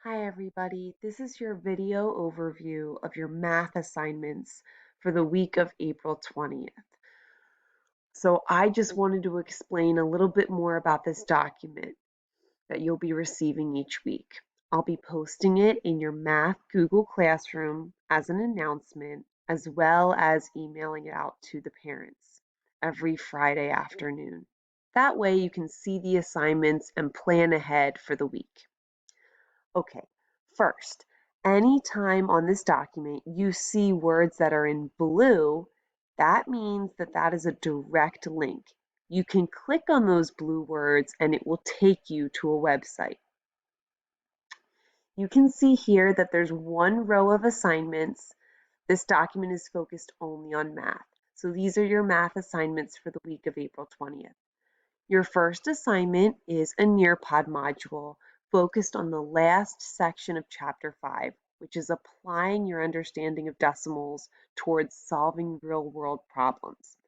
Hi everybody, this is your video overview of your math assignments for the week of April 20th. So I just wanted to explain a little bit more about this document that you'll be receiving each week. I'll be posting it in your Math Google Classroom as an announcement, as well as emailing it out to the parents every Friday afternoon. That way you can see the assignments and plan ahead for the week. Okay, first, anytime on this document you see words that are in blue, that means that that is a direct link. You can click on those blue words and it will take you to a website. You can see here that there's one row of assignments. This document is focused only on math. So these are your math assignments for the week of April 20th. Your first assignment is a Nearpod module focused on the last section of Chapter 5, which is applying your understanding of decimals towards solving real-world problems.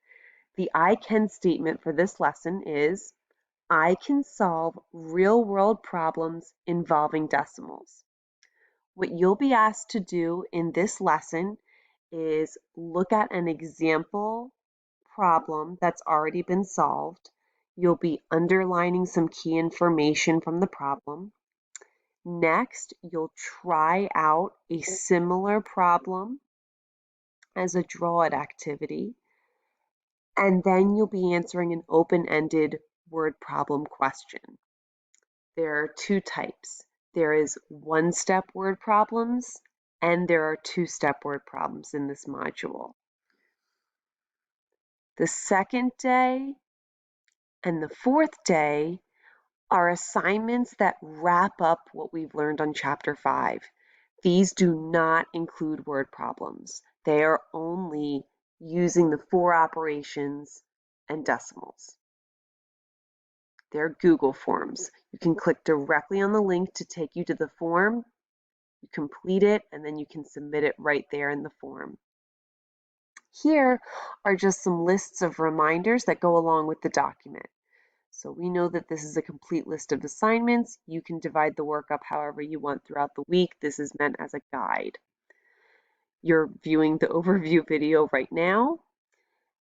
The I can statement for this lesson is, I can solve real-world problems involving decimals. What you'll be asked to do in this lesson is look at an example problem that's already been solved. You'll be underlining some key information from the problem. Next, you'll try out a similar problem as a draw it activity, and then you'll be answering an open-ended word problem question. There are two types. There is one-step word problems, and there are two-step word problems in this module. The second day and the fourth day are assignments that wrap up what we've learned on Chapter 5. These do not include word problems. They are only using the 4 operations and decimals. They're Google Forms. You can click directly on the link to take you to the form, you complete it, and then you can submit it right there in the form. Here are just some lists of reminders that go along with the document. So we know that this is a complete list of assignments. You can divide the work up however you want throughout the week. This is meant as a guide. You're viewing the overview video right now.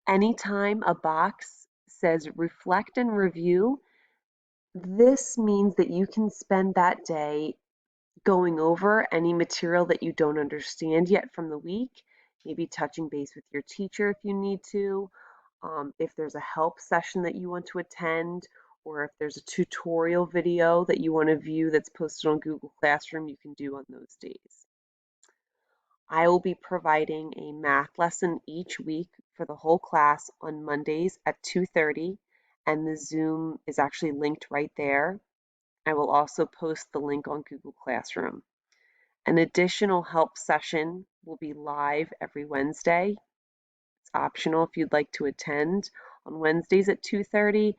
Anytime a box says reflect and review, this means that you can spend that day going over any material that you don't understand yet from the week, maybe touching base with your teacher if you need to, if there's a help session that you want to attend, or if there's a tutorial video that you want to view that's posted on Google Classroom, you can do on those days. I will be providing a math lesson each week for the whole class on Mondays at 2:30, and the Zoom is actually linked right there. I will also post the link on Google Classroom. An additional help session will be live every Wednesday. It's optional if you'd like to attend on Wednesdays at 2:30.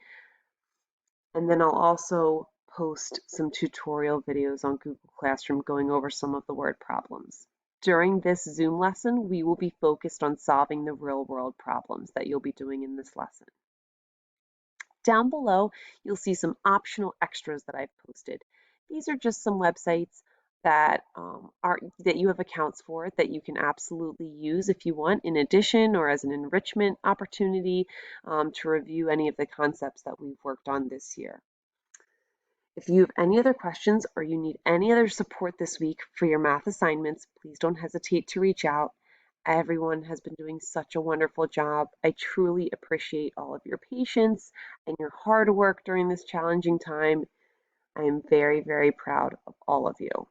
And then I'll also post some tutorial videos on Google Classroom going over some of the word problems. During this Zoom lesson, we will be focused on solving the real-world problems that you'll be doing in this lesson. Down below, you'll see some optional extras that I've posted. These are just some websites that that you have accounts for that you can absolutely use if you want in addition or as an enrichment opportunity to review any of the concepts that we've worked on this year. If you have any other questions or you need any other support this week for your math assignments, please don't hesitate to reach out. Everyone has been doing such a wonderful job. I truly appreciate all of your patience and your hard work during this challenging time. I am very, very proud of all of you.